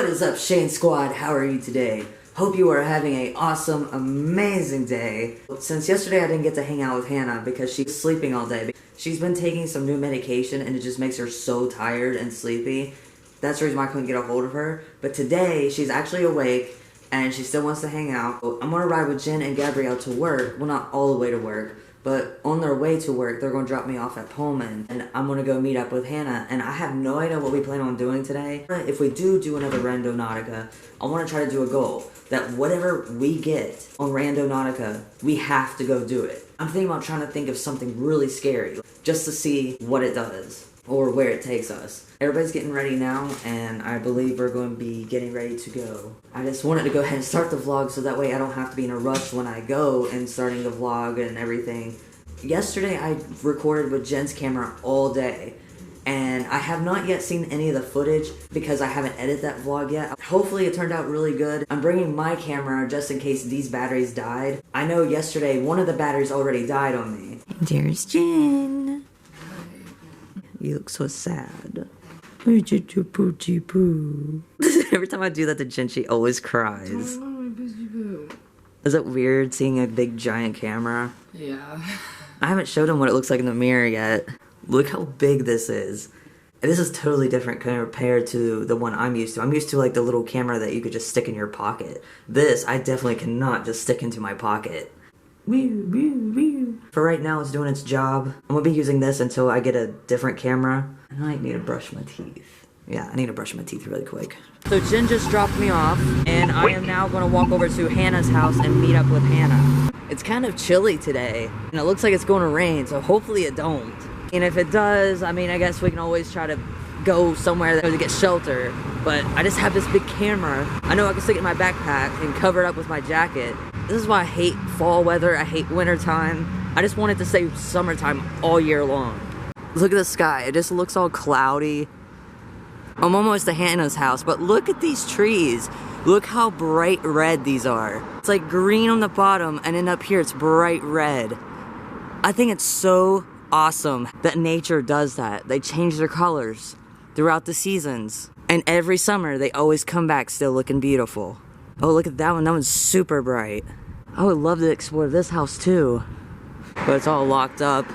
What is up, Shane Squad? How are you today? Hope you are having an awesome, amazing day. Since yesterday I didn't get to hang out with Hannah because she's sleeping all day. She's been taking some new medication and it just makes her so tired and sleepy. That's the reason why I couldn't get a hold of her. But today, she's actually awake and she still wants to hang out. I'm gonna ride with Jen and Gabrielle to work. Well, not all the way to work, but on their way to work, they're gonna drop me off at Pullman. And I'm gonna go meet up with Hannah. And I have no idea what we plan on doing today. If we do another Randonautica, I wanna try to do a goal that whatever we get on Randonautica, we have to go do it. I'm thinking about trying to think of something really scary just to see what it does or where it takes us. Everybody's getting ready now, and I believe we're going to be getting ready to go. I just wanted to go ahead and start the vlog so that way I don't have to be in a rush when I go and starting the vlog and everything. Yesterday I recorded with Jen's camera all day, and I have not yet seen any of the footage because I haven't edited that vlog yet. Hopefully it turned out really good. I'm bringing my camera just in case these batteries died. I know yesterday one of the batteries already died on me. There's Jen. You look so sad. Every time I do that to Jen, she always cries. Is it weird seeing a big giant camera? Yeah. I haven't showed him what it looks like in the mirror yet. Look how big this is. And this is totally different compared to the one I'm used to. I'm used to like the little camera that you could just stick in your pocket. This, I definitely cannot just stick into my pocket. For right now, it's doing its job. I'm gonna be using this until I get a different camera. And I need to brush my teeth. Yeah, I need to brush my teeth really quick. So Jen just dropped me off, and I am now gonna walk over to Hannah's house and meet up with Hannah. It's kind of chilly today, and it looks like it's gonna rain, so hopefully it don't. And if it does, I mean, I guess we can always try to go somewhere to get shelter. But I just have this big camera. I know I can stick it in my backpack and cover it up with my jacket. This is why I hate fall weather, I hate winter time. I just want it to stay summertime all year long. Look at the sky, it just looks all cloudy. I'm almost to Hannah's house, but look at these trees. Look how bright red these are. It's like green on the bottom, and then up here it's bright red. I think it's so awesome that nature does that. They change their colors throughout the seasons. And every summer, they always come back still looking beautiful. Oh, look at that one. That one's super bright. I would love to explore this house too. But it's all locked up.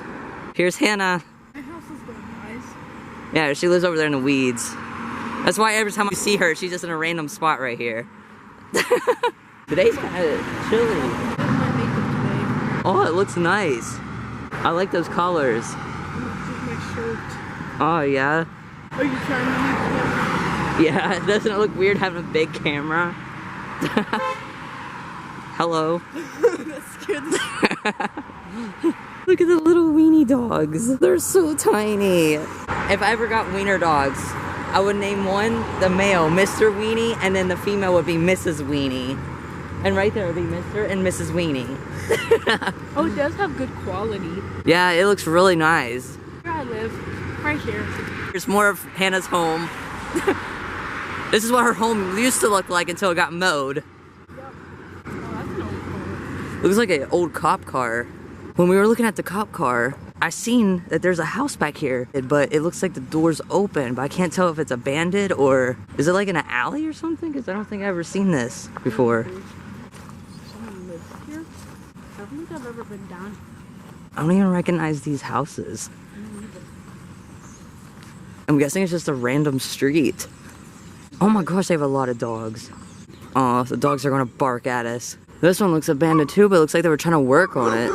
Here's Hannah. My house is really nice. Yeah, she lives over there in the weeds. That's why every time I see her, she's just in a random spot right here. Today's kind of chilly. My makeup today. Oh, it looks nice. I like those colors. This is my shirt. Oh, yeah? Are you trying to use Yeah, doesn't it look weird having a big camera? Hello. That scared me. Look at the little weenie dogs. They're so tiny. If I ever got wiener dogs, I would name one, the male, Mr. Weenie, and then the female would be Mrs. Weenie. And right there would be Mr. and Mrs. Weenie. Oh, it does have good quality. Yeah, it looks really nice. Here I live, right here. Here's more of Hannah's home. This is what her home used to look like until it got mowed. Yep. Oh, that's an old car. Looks like an old cop car. When we were looking at the cop car, I seen that there's a house back here, but it looks like the door's open, but I can't tell if it's abandoned or is it like in an alley or something? Because I don't think I've ever seen this before. Someone lives here? I don't think I've ever been down. I don't even recognize these houses. I'm guessing it's just a random street. Oh my gosh, they have a lot of dogs. Oh, the dogs are gonna bark at us. This one looks abandoned too, but it looks like they were trying to work on it.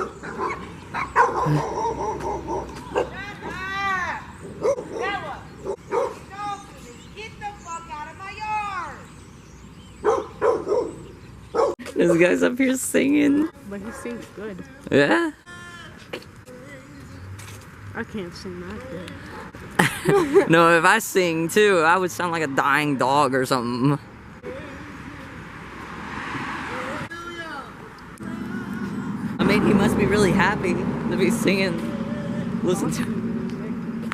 This guy's up here singing. But he sings good. Yeah? I can't sing that good. No, if I sing too, I would sound like a dying dog or something. I mean, he must be really happy to be singing. Listen to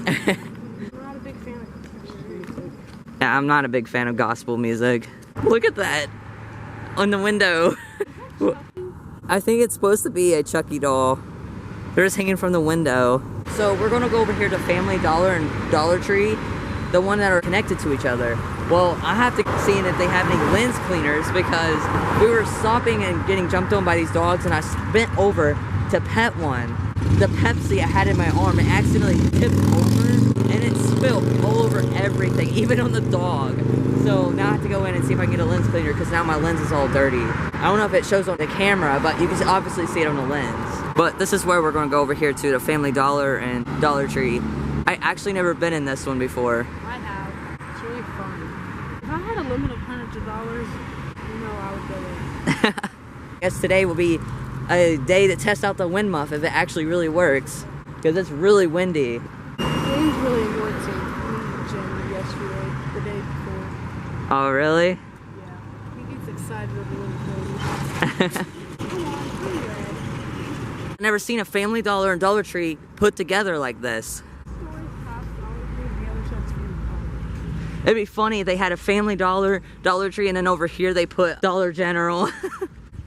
I'm not a big fan of gospel music. Yeah, I'm not a big fan of gospel music. Look at that on the window. I think it's supposed to be a Chucky doll. They're just hanging from the window. So we're gonna go over here to Family Dollar and Dollar Tree, the one that are connected to each other. Well, I have to see if they have any lens cleaners because we were stopping and getting jumped on by these dogs, and I bent over to pet one. The Pepsi I had in my arm, it accidentally tipped over and it spilled all over everything, even on the dog. So now I have to go in and see if I can get a lens cleaner because now my lens is all dirty. I don't know if it shows on the camera, but you can obviously see it on the lens. But this is where we're going to go over here to the Family Dollar and Dollar Tree. I actually never been in this one before. I have. It's really fun. If I had a limit of hundreds of dollars, you know I would go in. I guess today will be a day to test out the wind muff if it actually really works, because it's really windy. James really enjoyed seeing the gym yesterday, the day before. Oh, really? Yeah. He gets excited over little things. Come on, be red. I've never seen a Family Dollar and Dollar Tree put together like this. It'd be funny if they had a Family Dollar, Dollar Tree, and then over here they put Dollar General.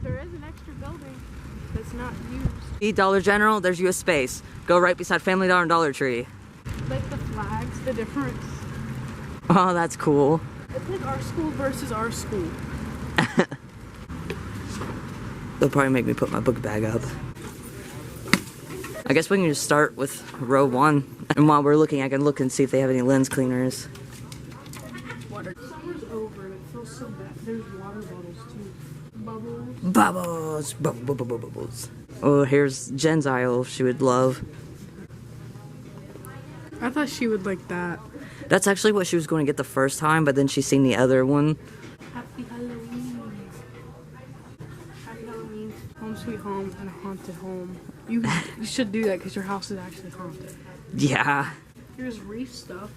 There is an extra building that's not used. Dollar General, there's US Space. Go right beside Family Dollar and Dollar Tree. Like the flags, the difference. Oh, that's cool. It's like our school versus our school. They'll probably make me put my book bag up. I guess we can just start with row 1. And while we're looking, I can look and see if they have any lens cleaners. Summer's over and it feels so bad. There's water bottles too. Bubbles! Bubbles. Oh, here's Jen's aisle. She would love. I thought she would like that. That's actually what she was going to get the first time, but then she seen the other one. Happy Halloween. Happy Halloween. Home sweet home and a haunted home. You should do that because your house is actually haunted. Yeah. Here's reef stuff.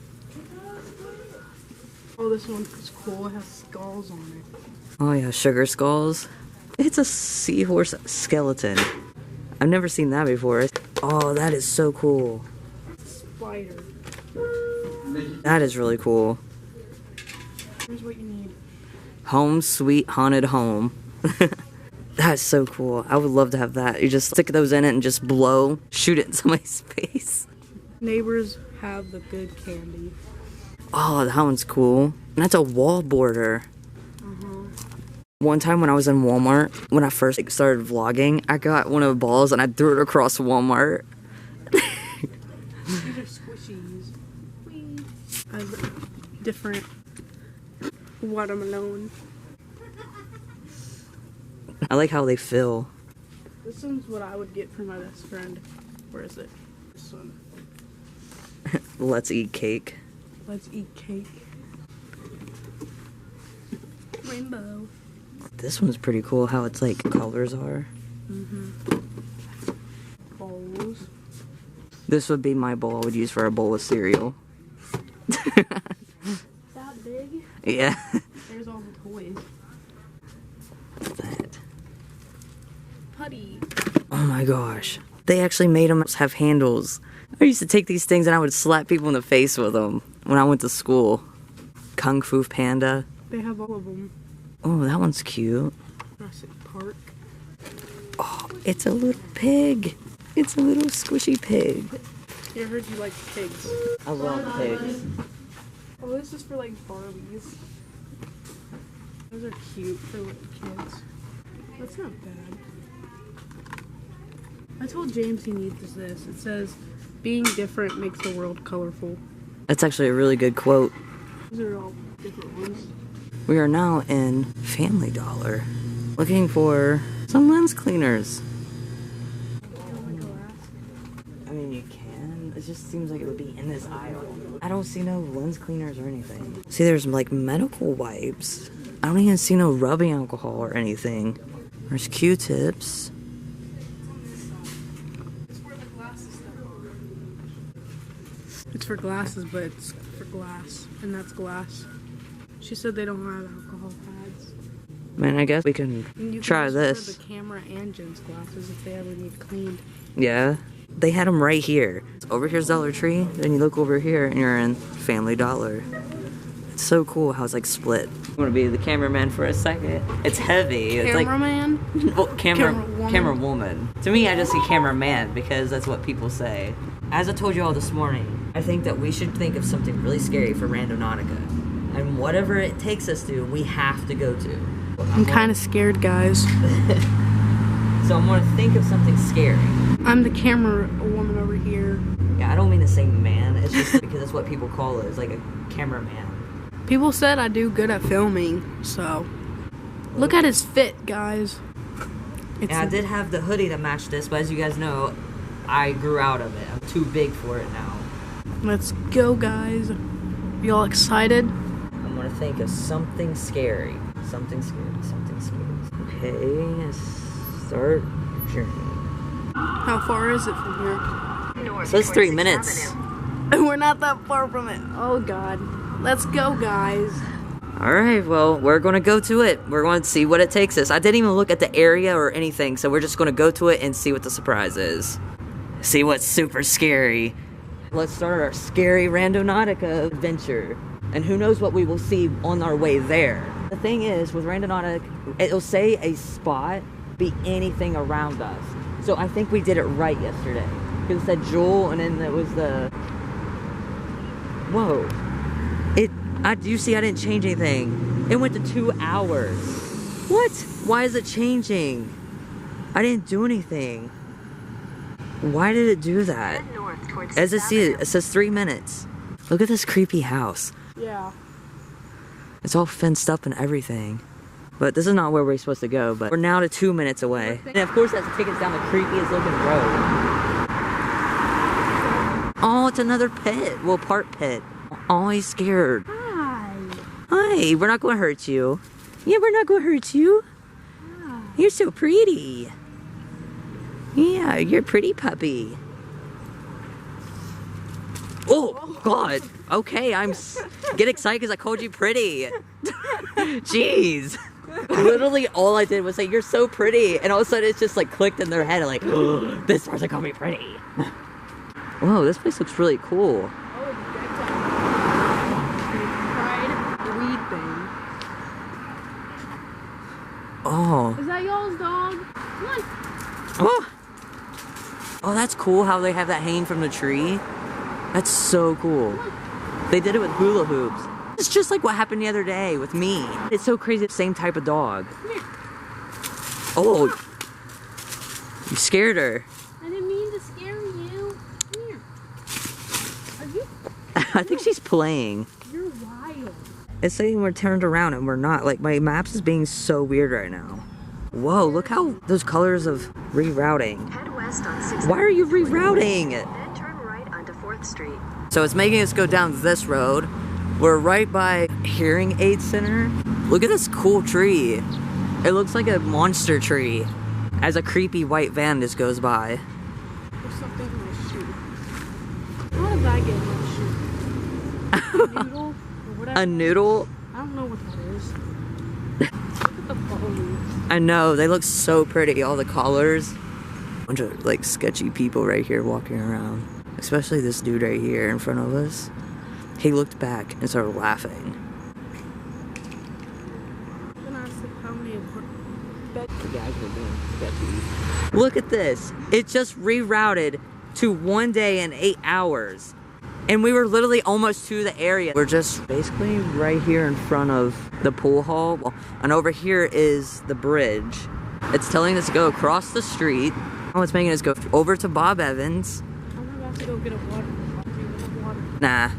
Oh, this one is cool. It has skulls on it. Oh yeah, sugar skulls. It's a seahorse skeleton. I've never seen that before. Oh, that is so cool. Spider. That is really cool. Here's what you need. Home sweet haunted home. That's so cool. I would love to have that. You just stick those in it and just blow, shoot it in somebody's face. Neighbors have the good candy. Oh, that one's cool. And that's a wall border. One time when I was in Walmart, when I first started vlogging, I got one of the balls and I threw it across Walmart. These are squishies. Whee. Different watermelon. I like how they feel. This one's what I would get for my best friend. Where is it? This one. Let's eat cake. Let's eat cake. Rainbow. This one's pretty cool, how it's like colors are. Bowls. This would be my bowl I would use for a bowl of cereal. That big? Yeah. There's all the toys. What's that? Putty. Oh my gosh. They actually made them have handles. I used to take these things and I would slap people in the face with them when I went to school. Kung Fu Panda. They have all of them. Oh, that one's cute. Jurassic Park. Oh, it's a little pig. It's a little squishy pig. Yeah, I heard you like pigs. I love pigs. Oh, this is for like Barbies. Those are cute for little kids. That's not bad. I told James he needs this. It says, being different makes the world colorful. That's actually a really good quote. These are all different ones. We are now in Family Dollar, looking for some lens cleaners. I mean, you can. It just seems like it would be in this aisle. I don't see no lens cleaners or anything. See, there's like medical wipes. I don't even see no rubbing alcohol or anything. There's Q-tips. It's for glasses, but it's for glass, and that's glass. She said they don't have alcohol pads. Man, I guess we can try this. For the camera and Jen's glasses if they ever need cleaned. Yeah, they had them right here. Over here's Dollar Tree, then you look over here and you're in Family Dollar. It's so cool how it's like split. I'm gonna be the cameraman for a second. It's heavy. It's Cameraman? Like, well, camera woman. To me, I just see cameraman because that's what people say. As I told you all this morning, I think that we should think of something really scary for Randonautica. And whatever it takes us to, we have to go to. I'm kind of scared, guys. So I'm gonna think of something scary. I'm the camera woman over here. Yeah, I don't mean to say man. It's just because that's what people call it. It's like a cameraman. People said I do good at filming, so look at his fit, guys. And I did have the hoodie to match this, but as you guys know, I grew out of it. I'm too big for it now. Let's go, guys. Y'all excited? I'm gonna think of something scary. Something scary, something scary. Okay, start journey. How far is it from here? So it's 3 minutes. We're not that far from it. Oh, God. Let's go, guys. Alright, well, we're gonna go to it. We're going to see what it takes us. I didn't even look at the area or anything, so we're just gonna go to it and see what the surprise is. See what's super scary. Let's start our scary Randonautica adventure. And who knows what we will see on our way there. The thing is, with Randonautica, it'll say a spot, be anything around us. So I think we did it right yesterday. Because it said Jewel, and then it was the... Whoa. You see, I didn't change anything. It went to 2 hours. What? Why is it changing? I didn't do anything. Why did it do that? As I see it, it says 3 minutes. Look at this creepy house. Yeah. It's all fenced up and everything. But this is not where we're supposed to go, but we're now to 2 minutes away. And of course that's taking us down the creepiest looking road. Oh, it's another pit. Well, part pit. Oh, he's scared. Hi. Hi, we're not gonna hurt you. Yeah, we're not gonna hurt you. Hi. You're so pretty. Yeah, you're a pretty puppy. Oh, God. Okay, get excited because I called you pretty. Jeez. Literally all I did was say, you're so pretty. And all of a sudden it's just like clicked in their head like, oh, this person called me pretty. Whoa, this place looks really cool. Oh. Is that y'all's dog? Come on. Oh. Oh, that's cool how they have that hanging from the tree. That's so cool. They did it with hula hoops. It's just like what happened the other day with me. It's so crazy, same type of dog. Come here. Oh. You scared her. I didn't mean to scare you. Come here. Are you? I think she's playing. You're wild. It's saying we're turned around and we're not. Like, my maps is being so weird right now. Whoa, look how those colors of rerouting. Head west on 6th. Why are you rerouting? Then turn right onto 4th Street. So it's making us go down this road. We're right by Hearing Aid Center. Look at this cool tree. It looks like a monster tree as a creepy white van just goes by. There's something in my shoe. How did I get in my shoe? A noodle? Or whatever. A noodle? I don't know what that is. Look at the bones. I know, they look so pretty, all the collars. Bunch of like sketchy people right here walking around. Especially this dude right here in front of us. He looked back and started laughing. Then I said how many The guys were being sketchy. Look at this. It just rerouted to 1 day and 8 hours. And we were literally almost to the area. We're just basically right here in front of the pool hall. And over here is the bridge. It's telling us to go across the street. Oh, it's making us go over to Bob Evans. I'm about to go get a water. Nah.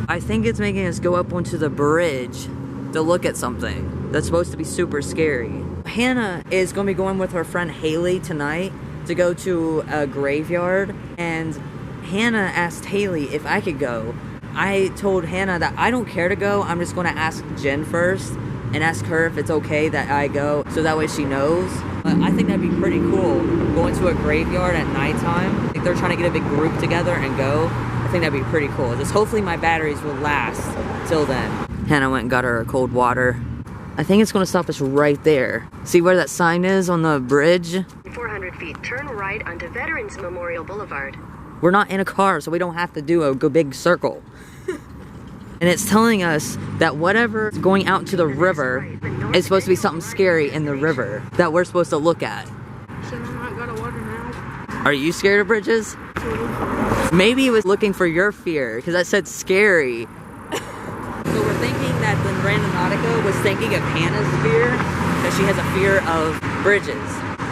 I think it's making us go up onto the bridge to look at something that's supposed to be super scary. Hannah is going to be going with her friend Haley tonight to go to a graveyard, and Hannah asked Haley if I could go. I told Hannah that I don't care to go. I'm just going to ask Jen first and ask her if it's okay that I go, so that way she knows. But I think that'd be pretty cool, going to a graveyard at nighttime. If they're trying to get a big group together and go, I think that'd be pretty cool. Just hopefully my batteries will last till then. Hannah went and got her cold water. I think it's gonna stop us right there. See where that sign is on the bridge? 400 feet, turn right onto Veterans Memorial Boulevard. We're not in a car, so we don't have to do a big circle. And it's telling us that whatever is going out into the river is supposed to be something scary in the river that we're supposed to look at. So I'm not gonna water now. Are you scared of bridges? Maybe he was looking for your fear, because I said scary. we're thinking that the Randonautica was thinking of Hannah's fear, that she has a fear of bridges.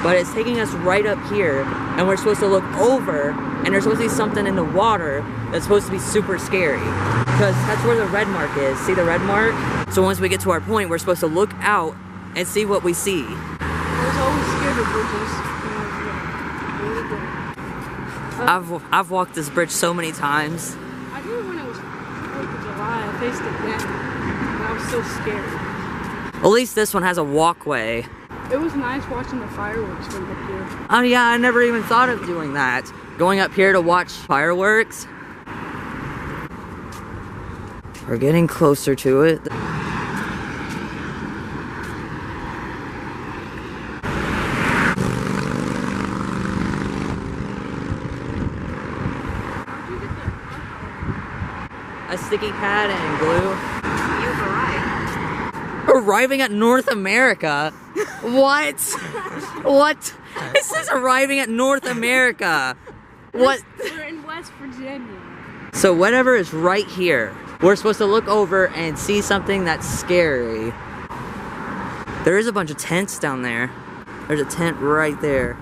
But it's taking us right up here, and we're supposed to look over, and there's supposed to be something in the water that's supposed to be super scary. Because that's where the red mark is. See the red mark? So once we get to our point, we're supposed to look out and see what we see. I was always scared of bridges. I've walked this bridge so many times. I remember when it was 4th of July, I faced it then, and I was so scared. At least this one has a walkway. It was nice watching the fireworks from up here. Oh yeah, I never even thought of doing that. Going up here to watch fireworks. We're getting closer to it. A sticky pad and glue. You've arrived. Arriving at North America? What? What? This is arriving at North America. What? We're in West Virginia. So whatever is right here, we're supposed to look over and see something that's scary. There is a bunch of tents down there. There's a tent right there.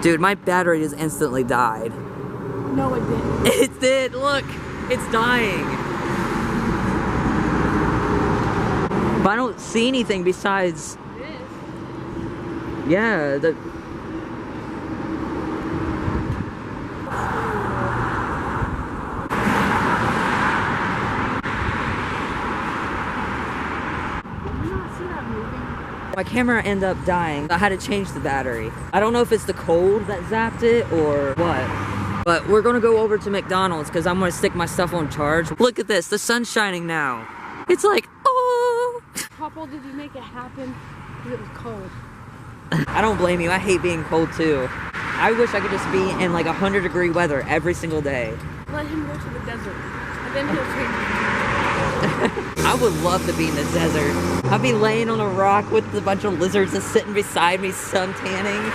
Dude, my battery just instantly died. No, it didn't. It did, look. It's dying. But I don't see anything besides... It is. Yeah, the... My camera ended up dying. I had to change the battery. I don't know if it's the cold that zapped it or what. But we're gonna go over to McDonald's because I'm gonna stick my stuff on charge. Look at this, the sun's shining now. It's like, oh. Papa, did you make it happen? Because it was cold. I don't blame you, I hate being cold too. I wish I could just be in like 100-degree weather every single day. Let him go to the desert, and then he'll change. I would love to be in the desert. I'd be laying on a rock with a bunch of lizards just sitting beside me, sun tanning.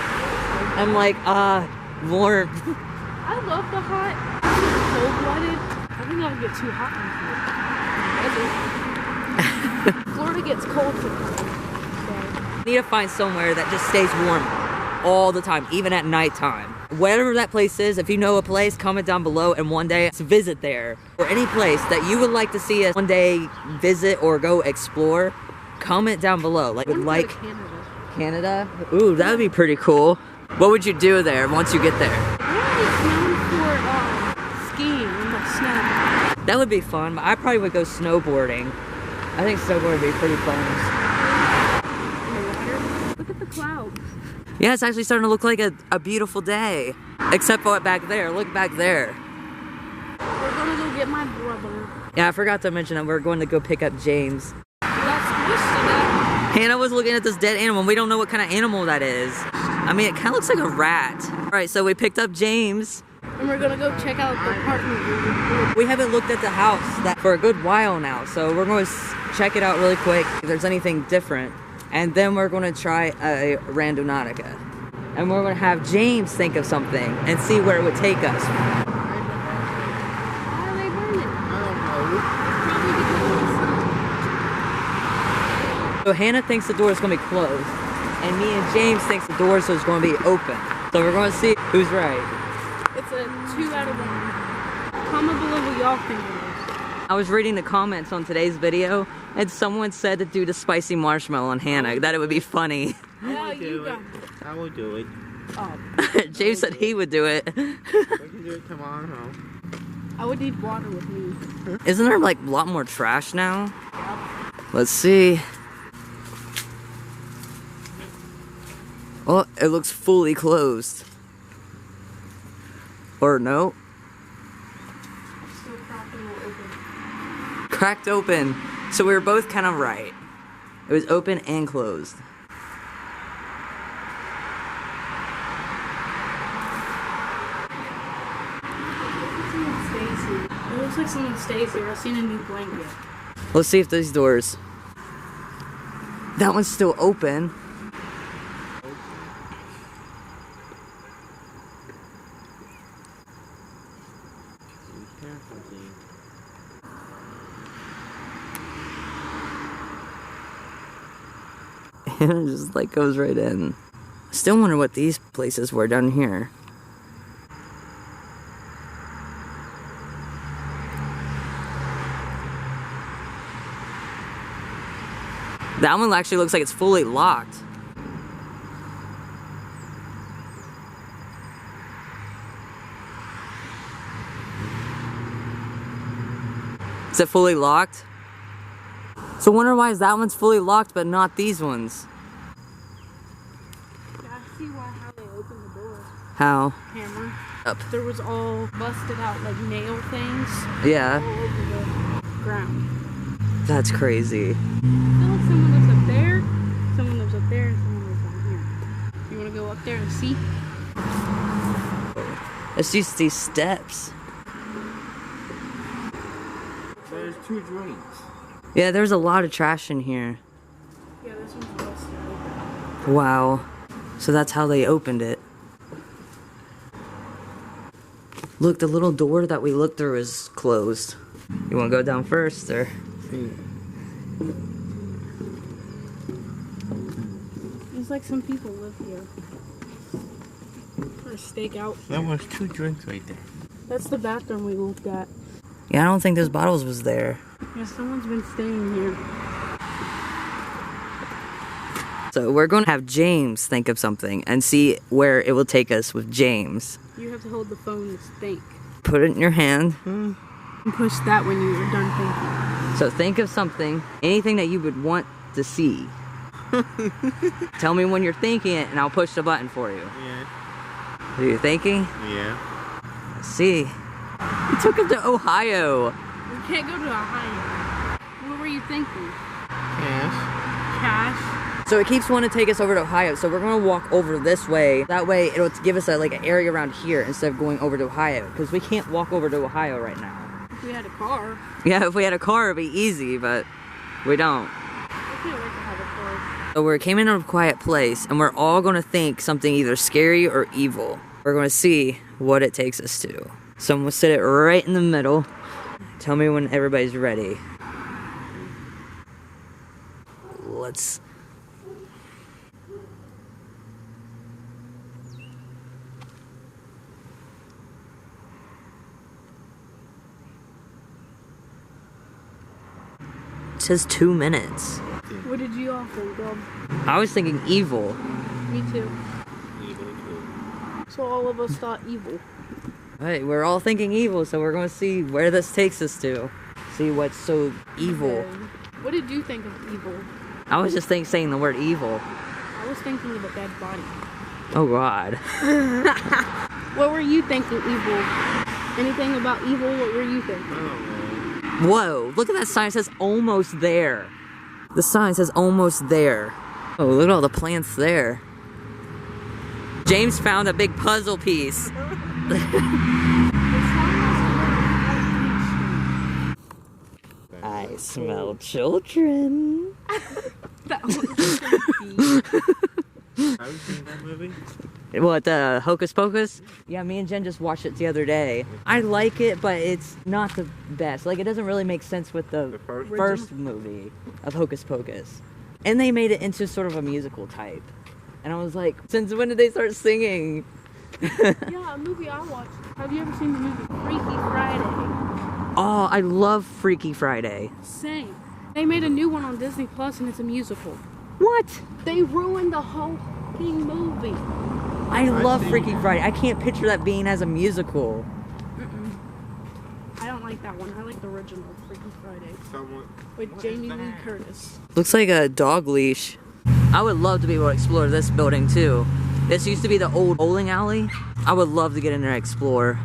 I'm like, warm. I love the hot. I'm cold-blooded. I think I'll get too hot in here. Florida gets cold sometimes. So. Need to find somewhere that just stays warm all the time, even at nighttime. Whatever that place is, if you know a place, comment down below, and one day let's visit there. Or any place that you would like to see us one day visit or go explore, comment down below. Like, would like Canada? Ooh, that would be pretty cool. What would you do there once you get there? It's known for skiing in the snow. That would be fun. But I probably would go snowboarding. I think snowboarding would be pretty fun. Look at the clouds. Yeah, it's actually starting to look like a beautiful day. Except for back there. Look back there. We're gonna go get my brother. Yeah, I forgot to mention that we're going to go pick up James. That's supposed to know. Hannah was looking at this dead animal. We don't know what kind of animal that is. I mean, it kind of looks like a rat. All right, so we picked up James. And we're gonna go check out the apartment. We haven't looked at the house for a good while now, so we're going to check it out really quick if there's anything different. And then we're going to try a Randonautica. And we're going to have James think of something and see where it would take us. Why are they burning? So Hannah thinks the door is going to be closed. And me and James thinks the door is going to be open. So we're going to see who's right. It's a 2 out of 1. Comment below what y'all think of this. I was reading the comments on today's video, and someone said to do the spicy marshmallow on Hannah, that it would be funny. Yeah, you got it. I will do it. Oh, James said he would do it. We can do it tomorrow. I would need water with me. Isn't there like a lot more trash now? Let's see. Oh, it looks fully closed. Or no? Still cracking or open. Cracked open. So we were both kind of right. It was open and closed. It looks like someone stays here. I've seen a new blanket. Let's see if these doors. That one's still open. And it just like goes right in. Still wonder what these places were down here. That one actually looks like it's fully locked. Is it fully locked? So I wonder why is that one's fully locked but not these ones? Yeah, I see how they opened the door. How? Hammer. Up. There was all busted out like nail things. Yeah. All over the ground. That's crazy. I feel like someone lives up there, someone lives up there, and someone lives down here. You want to go up there and see? It's just these steps. There's 2 drinks. Yeah, there's a lot of trash in here. Yeah, this one's busted out. Wow. So that's how they opened it. Look, the little door that we looked through is closed. You want to go down first, or? It's like some people live here. Or stake out. That was 2 drinks right there. That's the bathroom we looked at. Yeah, I don't think those bottles was there. Yeah, someone's been staying here. So we're going to have James think of something and see where it will take us with James. You have to hold the phone to think. Put it in your hand. And push that when you are done thinking. So think of something, anything that you would want to see. Tell me when you're thinking it and I'll push the button for you. Yeah. Are you thinking? Yeah. Let's see. You took him to Ohio. We can't go to Ohio. What were you thinking? Cash. Cash? So it keeps wanting to take us over to Ohio, so we're gonna walk over this way. That way it'll give us like an area around here instead of going over to Ohio, because we can't walk over to Ohio right now. If we had a car. Yeah, if we had a car it'd be easy, but we don't. I can't wait to have a car. So we came in a quiet place, and we're all gonna think something either scary or evil. We're gonna see what it takes us to. So I'm gonna sit it right in the middle. Tell me when everybody's ready. Let's... It says 2 minutes. What did you all think of? I was thinking evil. Me too. Evil too. So all of us thought evil. Alright, we're all thinking evil, so we're gonna see where this takes us to. See what's so evil. Okay. What did you think of evil? I was just saying the word evil. I was thinking of a dead body. Oh god. What were you thinking evil? Anything about evil? What were you thinking? Oh, Whoa, look at that sign, it says almost there. The sign says almost there. Oh, look at all the plants there. James found a big puzzle piece. I smell children. That was creepy. have you seen that movie? What, Hocus Pocus? Yeah, me and Jen just watched it the other day. I like it, but it's not the best. Like, it doesn't really make sense with the first movie of Hocus Pocus. And they made it into sort of a musical type. And I was like, since when did they start singing? Yeah, a movie I watched. Have you ever seen the movie Freaky Friday? Oh, I love Freaky Friday. Same. They made a new one on Disney Plus and it's a musical. What? They ruined the whole fucking movie. I love Freaky Friday. I can't picture that being as a musical. I don't like that one. I like the original Freaky Friday Someone. with Jamie Lee Curtis. Looks like a dog leash. I would love to be able to explore this building too. This used to be the old bowling alley. I would love to get in there and explore.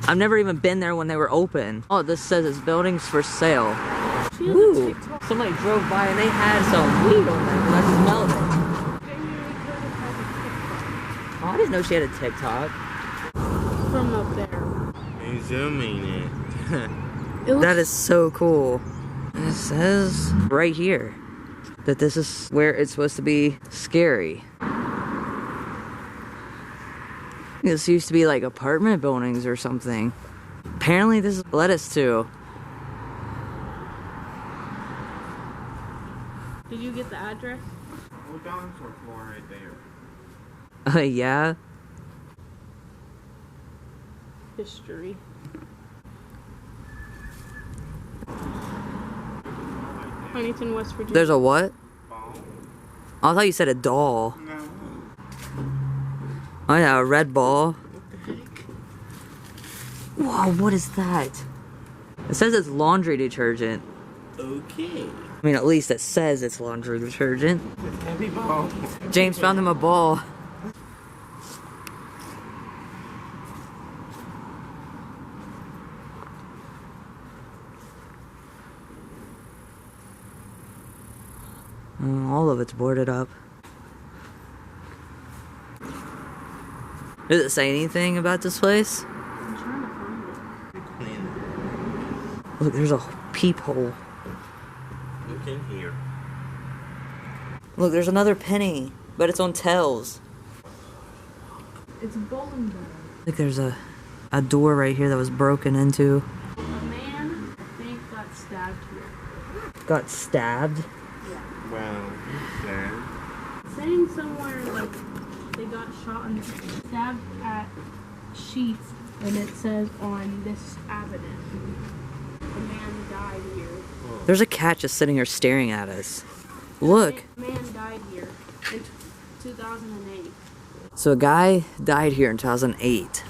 I've never even been there when they were open. Oh, this says it's buildings for sale. She has a Ooh, TikTok. somebody drove by and they had some weed on there because I smelled it. Jamie Lee Curtis has a Oh, I didn't know she had a TikTok. TikTok from up there. You're zooming it. It looks That is so cool. It says right here that this is where it's supposed to be scary. This used to be like apartment buildings or something. Apparently this led us to. Did you get the address? dinosaur floor right there. Yeah. History. Huntington, West Virginia. There's a what? Ball? Oh, I thought you said a doll. No. Oh yeah, a red ball. What the heck? Whoa, what is that? It says it's laundry detergent. Okay. I mean, at least it says it's laundry detergent. Heavy ball. James found him a ball. All of it's boarded up. Does it say anything about this place? I'm trying to find it. Look, there's a peephole. Look in here. Look, there's another penny, but it's on tails. It's a bowling ball. Look, there's a door right here that was broken into. A man, I think, got stabbed here. Got stabbed? Well, there. Saying somewhere like they got shot and stabbed at Sheets, and it says on this avenue. The man died here. There's a cat just sitting here staring at us. Look. The man died here in 2008. So a guy died here in 2008.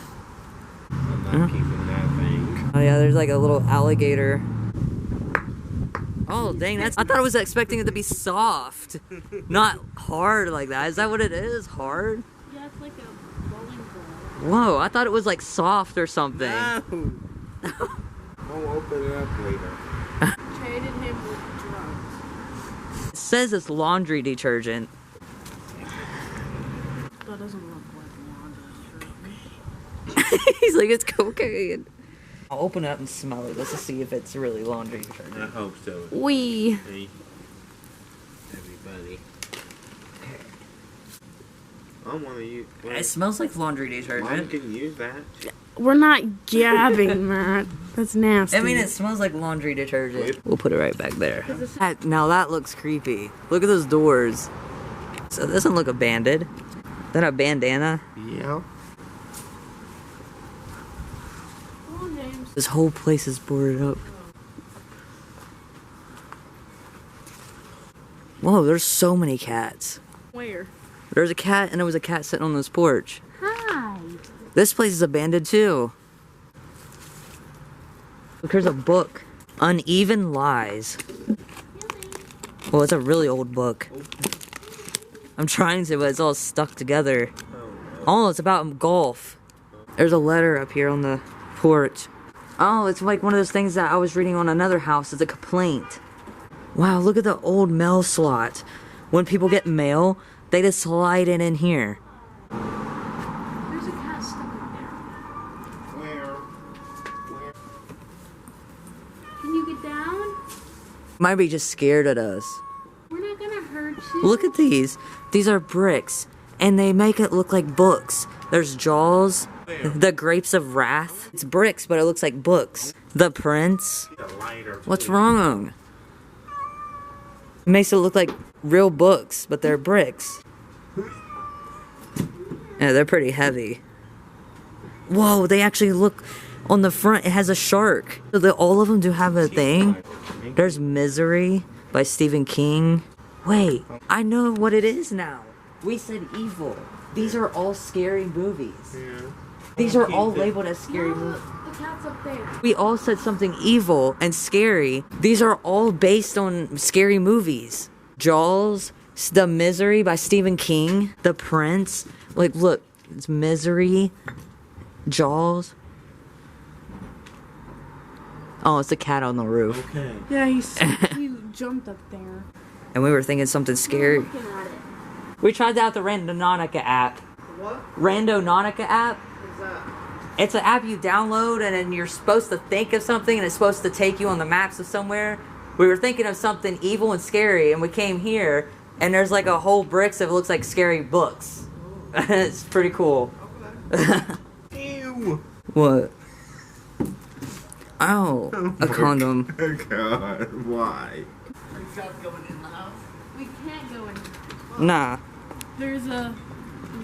I'm not keeping that thing. Oh yeah, there's like a little alligator. Oh dang, I thought I was expecting it to be soft. Not hard like that. Is that what it is? Hard? Yeah, it's like a bowling ball. Whoa, I thought it was like soft or something. No. We'll open it up later. Traded him with drugs. It says it's laundry detergent. That doesn't look like laundry. He's like, it's cocaine. I'll open it up and smell it. Let's just see if it's really laundry I detergent. hope so. Wee. Hey, everybody. I want to use. It smells like laundry Mom detergent. can use that. We're not gabbing, Matt. That's nasty. I mean, it smells like laundry detergent. We'll put it right back there. Now that looks creepy. Look at those doors. So it doesn't look abandoned. Is that a bandana? Yeah. Come on, James. This whole place is boarded up. Whoa, there's so many cats. Where? There's a cat, and there was a cat sitting on this porch. Hi. This place is abandoned too. Look, here's a book. Uneven Lies. Well, it's a really old book. I'm trying to, but it's all stuck together. Oh, it's about golf. There's a letter up here on the porch. Oh, it's like one of those things that I was reading on another house. It's a complaint. Wow, look at the old mail slot. When people get mail, they just slide it in here. There's a cat stuck in there. Where? Can you get down? Might be just scared at us. We're not gonna hurt you. Look at these. These are bricks, and they make it look like books. There's Jaws, the Grapes of Wrath. It's bricks, but it looks like books. The Prince. What's wrong? It makes it look like real books, but they're bricks. Yeah, they're pretty heavy. Whoa, they actually look on the front. It has a shark. So all of them do have a thing. There's Misery by Stephen King. Wait, I know what it is now. We said evil. These are all scary movies. Yeah. These are all labeled as scary movies. The cat's up there. We all said something evil and scary. These are all based on scary movies. Jaws, The Misery by Stephen King, The Prince. Like, look, it's Misery, Jaws. Oh, it's a cat on the roof. Okay. Yeah, he jumped up there. And we were thinking something scary. Looking at it. We tried out the Randonautica app. What? Randonautica app. What's that? It's an app you download, and then you're supposed to think of something, and it's supposed to take you on the maps of somewhere. We were thinking of something evil and scary, and we came here, and there's like a whole bricks that looks like scary books. It's pretty cool. Ew. What? Oh, a condom. Oh God, why? Are you guys going in the house? We can't go in. Nah. There's a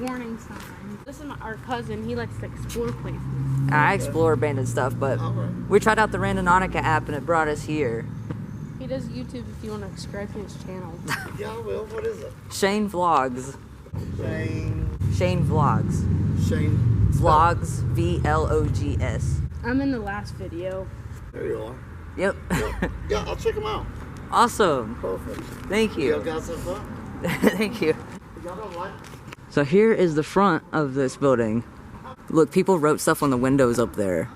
warning sign. This is our cousin. He likes to explore places. I explore abandoned stuff, but we tried out the Randonautica app and it brought us here. He does YouTube if you want to subscribe to his channel. Yeah, I will. What is it? Shane Vlogs. Shane. Shane Vlogs. Shane. Vlogs. VLOGS. I'm in the last video. There you are. Yep. Yeah, I'll check them out. Awesome. Perfect. Thank Y'all you. got some fun? Thank you. Y'all don't like So here is the front of this building. Look, people wrote stuff on the windows up there.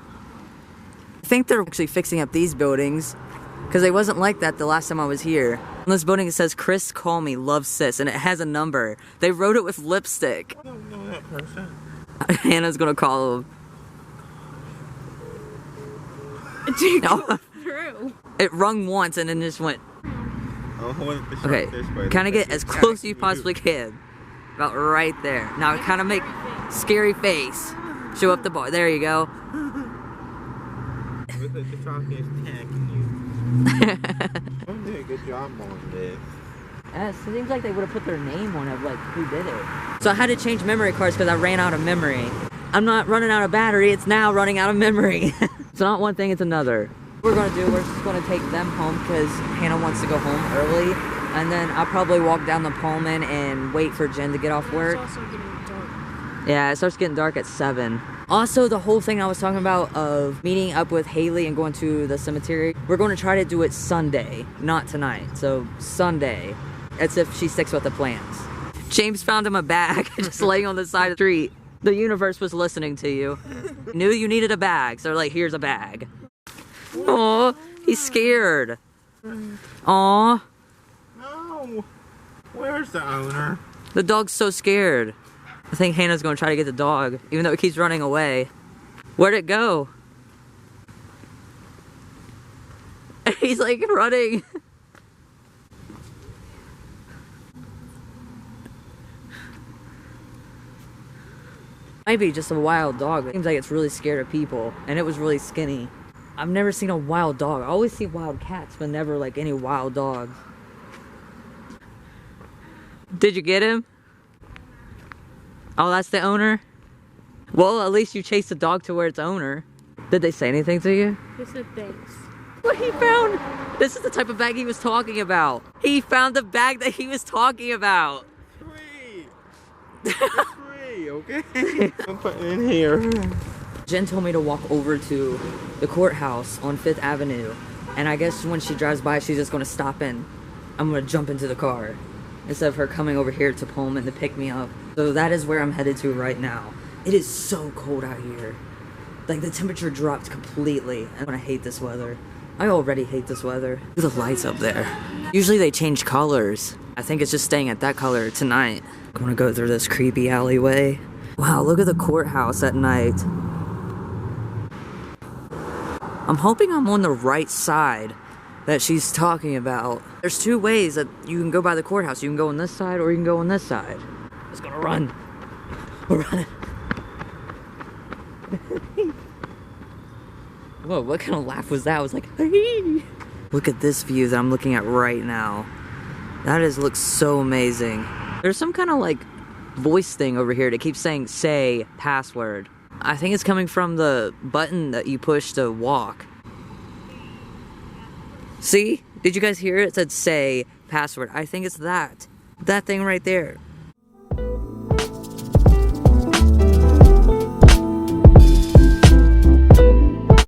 I think they're actually fixing up these buildings because they wasn't like that the last time I was here. On this building it says, Chris, call me, love sis, and it has a number. They wrote it with lipstick. I don't know that person. Hannah's gonna call him. No. True. It rung once and then just went. Okay, Okay, kind of get as close as you possibly can. About right there. Now kind of make scary face. Show up the bar. There you go. Looks like the talking is tagging you. I'm doing a good job on this. It seems like they would have put their name on it, like who did it. So I had to change memory cards because I ran out of memory. I'm not running out of battery, it's now running out of memory. It's not one thing, it's another. What we're gonna do, we're just gonna take them home because Hannah wants to go home early. And then I'll probably walk down the Pullman and wait for Jen to get off work. It's also getting dark. Yeah, it starts getting dark at 7. Also, the whole thing I was talking about of meeting up with Haley and going to the cemetery, we're going to try to do it Sunday, not tonight. So, Sunday. As if she sticks with the plans. James found him a bag just laying on the side of the street. The universe was listening to you. Knew you needed a bag, so they're like, here's a bag. Aw, he's scared. Aw. No. Where's the owner? The dog's so scared. I think Hannah's gonna try to get the dog, even though it keeps running away. Where'd it go? He's like running. Might be just a wild dog. It seems like it's really scared of people, and it was really skinny. I've never seen a wild dog. I always see wild cats, but never like any wild dogs. Did you get him? Oh, that's the owner? Well, at least you chased the dog to where its owner. Did they say anything to you? He said thanks. What he found? This is the type of bag he was talking about. He found the bag that he was talking about. Free. It's free, okay? I'm putting it in here. Jen told me to walk over to the courthouse on 5th Avenue. And I guess when she drives by, she's just gonna stop in. I'm gonna jump into the car instead of her coming over here to Pullman to pick me up. So that is where I'm headed to right now. It is so cold out here. Like the temperature dropped completely. And I hate this weather. I already hate this weather. Look at the lights up there. Usually they change colors. I think it's just staying at that color tonight. I'm gonna go through this creepy alleyway. Wow, look at the courthouse at night. I'm hoping I'm on the right side that she's talking about. There's 2 ways that you can go by the courthouse. You can go on this side or you can go on this side. Just gonna run. We're running. Whoa, what kind of laugh was that? I was like, hey. Look at this view that I'm looking at right now. That looks so amazing. There's some kind of like voice thing over here that keeps saying, say password. I think it's coming from the button that you push to walk. See? Did you guys hear it? It said say password. I think it's that. That thing right there.